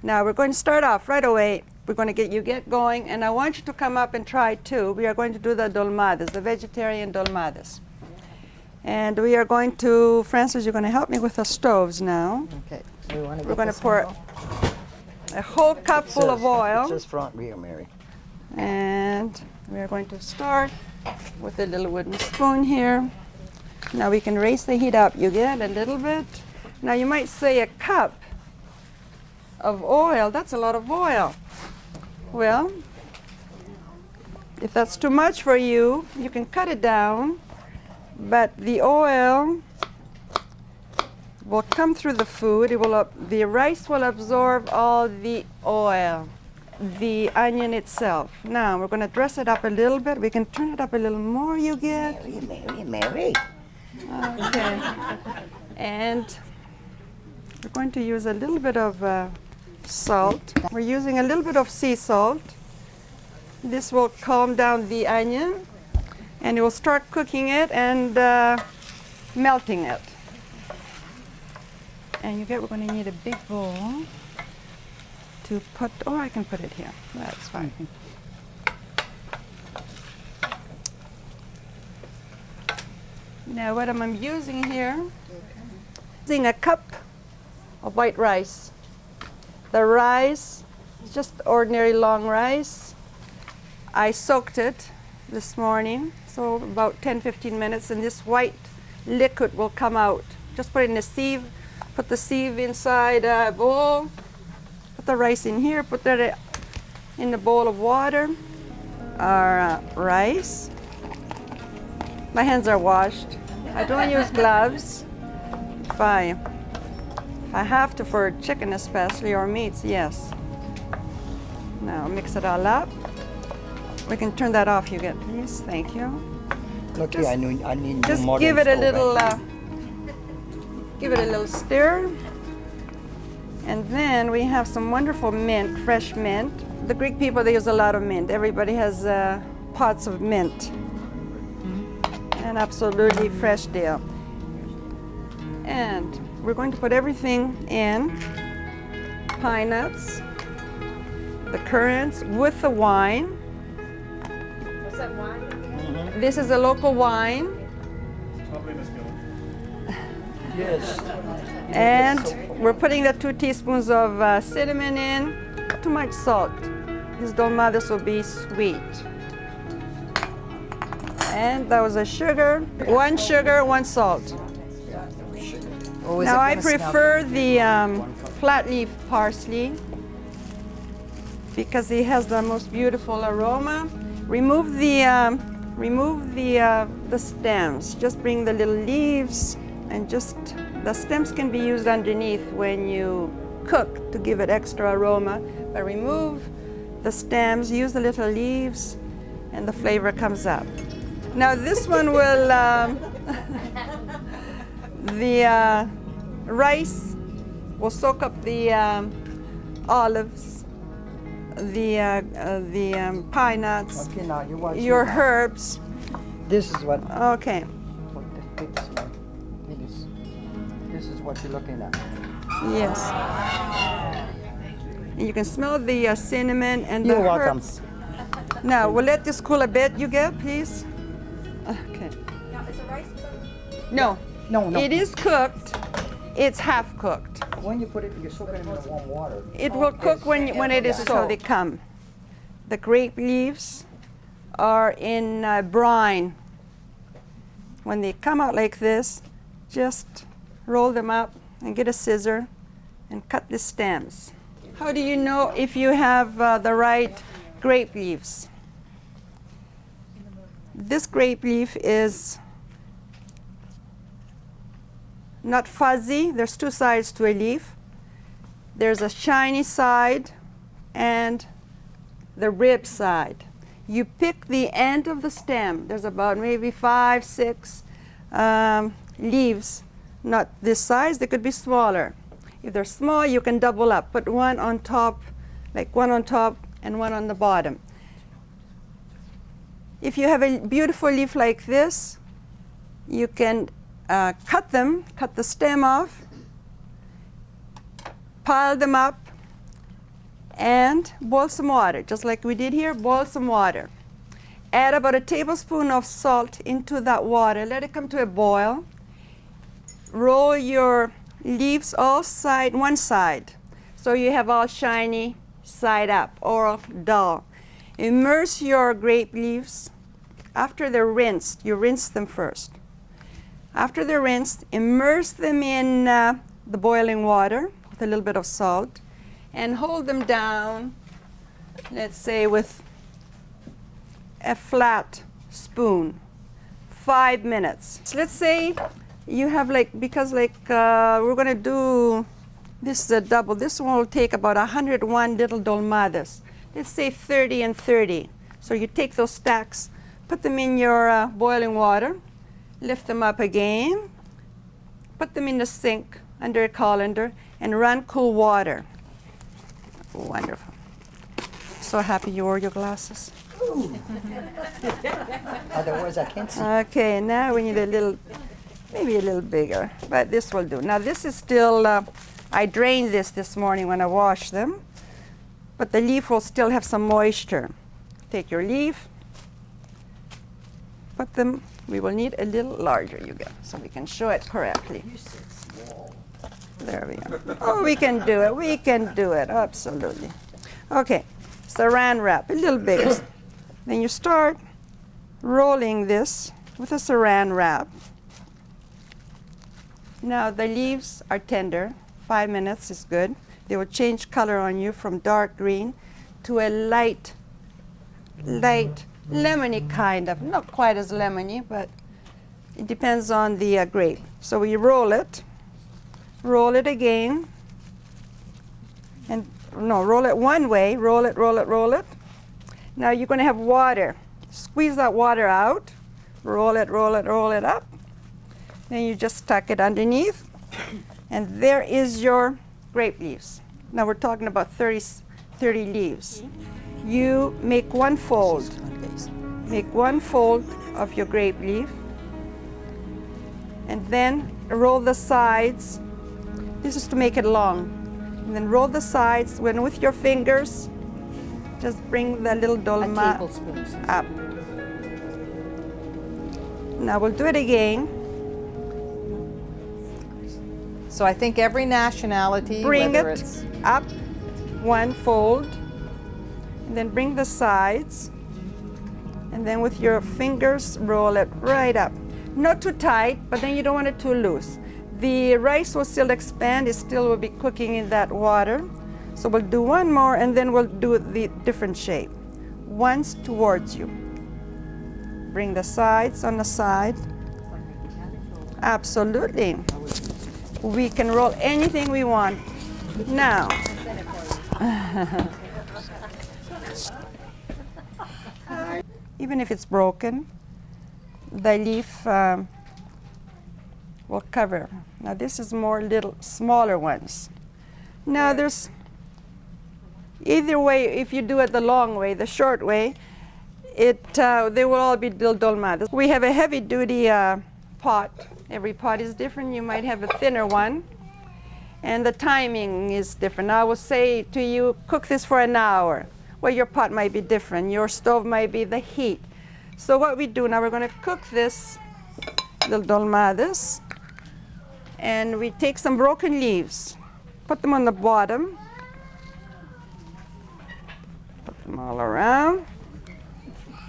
Now we're going to start off right away. We're going to get going, and I want you to come up and try too. We are going to do the dolmadas, the vegetarian dolmadas. And we are going to, Francis, you're going to help me with the stoves now. Okay. So we're going to pour a whole cup full of oil. It says front rear, Mary. And we are going to start with a little wooden spoon here. Now we can raise the heat up. You get a little bit. Now you might say a cup of oil, that's a lot of oil. Well, if that's too much for you, you can cut it down, but the oil will come through the food. The rice will absorb all the oil, the onion itself. Now we're going to dress it up a little bit. We can turn it up a little more, you get. Mary. Okay. And we're going to use a little bit of salt. We're using a little bit of sea salt. This will calm down the onion, and you will start cooking it and melting it. And we're going to need a big bowl to put, I can put it here. That's fine. Now what I'm using here, using a cup of white rice. The rice is just ordinary long rice. I soaked it this morning, so about 10-15 minutes, and this white liquid will come out. Just put it in a sieve, put the sieve inside a bowl, put the rice in here, put that in the bowl of water. Our rice. My hands are washed. I don't use gloves. If I have to, for chicken especially, or meats, yes. Now mix it all up. We can turn that off, you get, please. Thank you. Look here, I need just more give it a little, little stir. And then we have some wonderful mint, fresh mint. The Greek people, they use a lot of mint. Everybody has pots of mint. An absolutely fresh deal. And we're going to put everything in, pine nuts, the currants with the wine. What's that wine? Mm-hmm. This is a local wine. Yes. And we're putting the 2 teaspoons of cinnamon in. Not too much salt. These dolmadas will be sweet. And that was a sugar. 1 sugar, 1 salt. Now I prefer the flat leaf parsley because it has the most beautiful aroma. Remove the stems. Just bring the little leaves, and the stems can be used underneath when you cook to give it extra aroma. But remove the stems, use the little leaves, and the flavor comes up. Now this one will, the rice will soak up the olives, the pine nuts, Okay, now you watch your it. herbs. This is what. Okay. This is what you're looking at. Yes. And you can smell the cinnamon and You're the welcome. herbs. Now we'll let this cool a bit. You get, please. Okay. Now, is the rice cooked? No. No. It is cooked. It's half cooked. When you put it, you soak it in the warm water. It will cook when it is so they come. The grape leaves are in brine. When they come out like this, just roll them up and get a scissor and cut the stems. How do you know if you have the right grape leaves? This grape leaf is not fuzzy. There's 2 sides to a leaf. There's a shiny side and the rib side. You pick the end of the stem. There's about maybe 5, 6 leaves, not this size. They could be smaller. If they're small, you can double up. Put one on top, like one on top and one on the bottom. If you have a beautiful leaf like this, you can cut the stem off, pile them up, and boil some water, just like we did here. Boil some water. Add about a tablespoon of salt into that water. Let it come to a boil. Roll your leaves all one side, so you have all shiny side up or dull. Immerse your grape leaves. After they're rinsed, you rinse them first. After they're rinsed, immerse them in the boiling water with a little bit of salt and hold them down, let's say with a flat spoon, 5 minutes. So let's say you have because we're going to do, this is a double. This one will take about 101 little dolmadas. Let's say 30 and 30. So you take those stacks, put them in your boiling water, lift them up again, put them in the sink under a colander, and run cool water. Wonderful. So happy you wore your glasses. Otherwise, I can't see. Okay, now we need a little, maybe a little bigger, but this will do. Now this is still, I drained this morning when I washed them, but the leaf will still have some moisture. Take your leaf, put them, we will need a little larger, you get, so we can show it correctly. You said small. There we go. Oh, we can do it, we can do it, absolutely. Okay, saran wrap, a little bigger. Then you start rolling this with a saran wrap. Now the leaves are tender, 5 minutes is good. They will change color on you from dark green to a light lemony kind of, not quite as lemony, but it depends on the grape. So we roll it again, and no, roll it one way, roll it. Now you're going to have water. Squeeze that water out, roll it up. Then you just tuck it underneath, and there is your grape leaves. Now we're talking about 30 leaves. You make one fold. Make one fold of your grape leaf, and then roll the sides. This is to make it long. And then roll the sides. When with your fingers, just bring the little dolma up. Now we'll do it again. So I think every nationality, Bring whether it it's up, one fold, and then bring the sides, and then with your fingers roll it right up. Not too tight, but then you don't want it too loose. The rice will still expand, it still will be cooking in that water. So we'll do one more, and then we'll do the different shape. Once towards you. Bring the sides on the side. Absolutely. We can roll anything we want. Now, even if it's broken, the leaf will cover. Now this is more little smaller ones. Now there's either way. If you do it the long way, the short way, they will all be little dolmadas. We have a heavy-duty pot. Every pot is different. You might have a thinner one, and the timing is different. I will say to you, cook this for an hour. Well, your pot might be different. Your stove might be the heat. So what we do now, we're going to cook this little dolmadas, and we take some broken leaves, put them on the bottom, put them all around.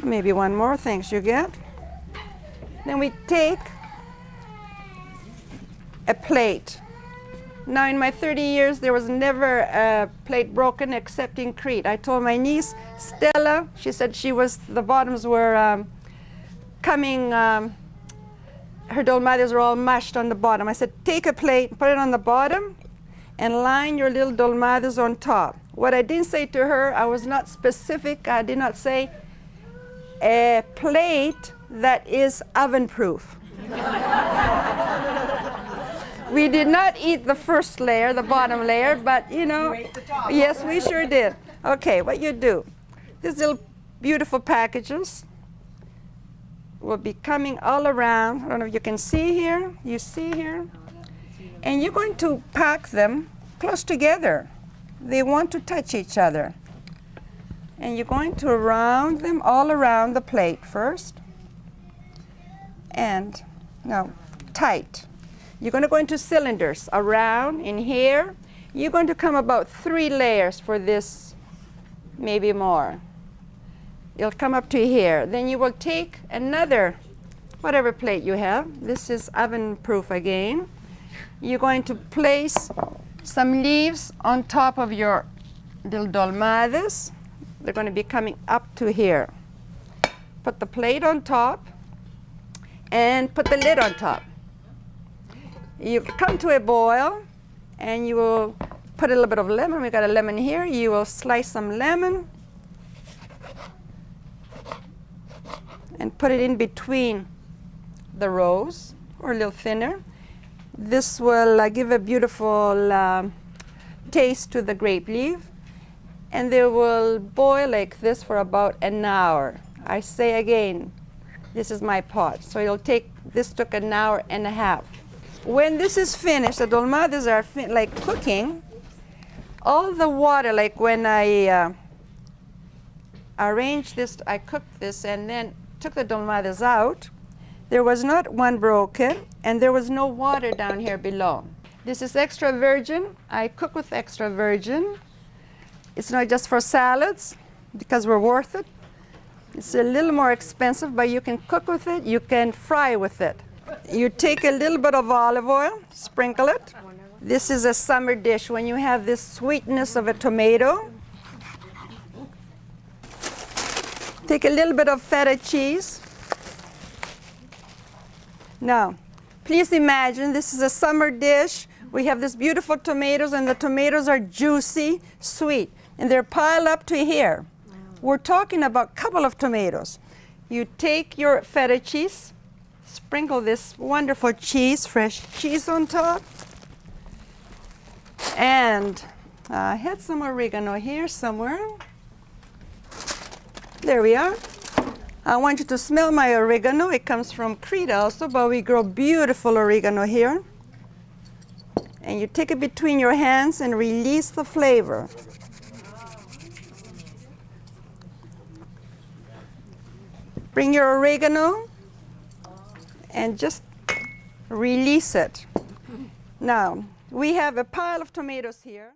Maybe one more, thanks you get. Then we take a plate. Now in my 30 years, there was never a plate broken except in Crete. I told my niece, Stella, she said the bottoms were coming, her dolmadas were all mashed on the bottom. I said, take a plate, put it on the bottom, and line your little dolmadas on top. What I didn't say to her, I was not specific. I did not say a plate that is oven-proof. We did not eat the first layer, the bottom layer, but you know, yes, we sure did. Okay, what you do, these little beautiful packages will be coming all around. I don't know if you can see here, you see here, and you're going to pack them close together. they want to touch each other. And you're going to round them all around the plate first. And now, tight. You're going to go into cylinders around in here. You're going to come about 3 layers for this, maybe more. You'll come up to here. Then you will take another, whatever plate you have. This is oven proof again. You're going to place some leaves on top of your little dolmades. They're going to be coming up to here. Put the plate on top and put the lid on top. You come to a boil and you will put a little bit of lemon. We got a lemon here. You will slice some lemon and put it in between the rows, or a little thinner. This will give a beautiful taste to the grape leaf. And they will boil like this for about an hour. I say again, this is my pot. So this took an hour and a half. When this is finished, the dolmades are like cooking. All the water, like when I arranged this, I cooked this and then took the dolmades out, there was not one broken and there was no water down here below. This is extra virgin. I cook with extra virgin. It's not just for salads because we're worth it. It's a little more expensive, but you can cook with it. You can fry with it. You take a little bit of olive oil, sprinkle it. This is a summer dish when you have this sweetness of a tomato. Take a little bit of feta cheese. Now, please imagine this is a summer dish. We have this beautiful tomatoes, and the tomatoes are juicy, sweet, and they're piled up to here. We're talking about a couple of tomatoes. You take your feta cheese, sprinkle this wonderful cheese, fresh cheese on top, and I had some oregano here somewhere. There we are. I want you to smell my oregano. It comes from Crete also, but we grow beautiful oregano here. And you take it between your hands and release the flavor. Bring your oregano and just release it. Now, we have a pile of tomatoes here.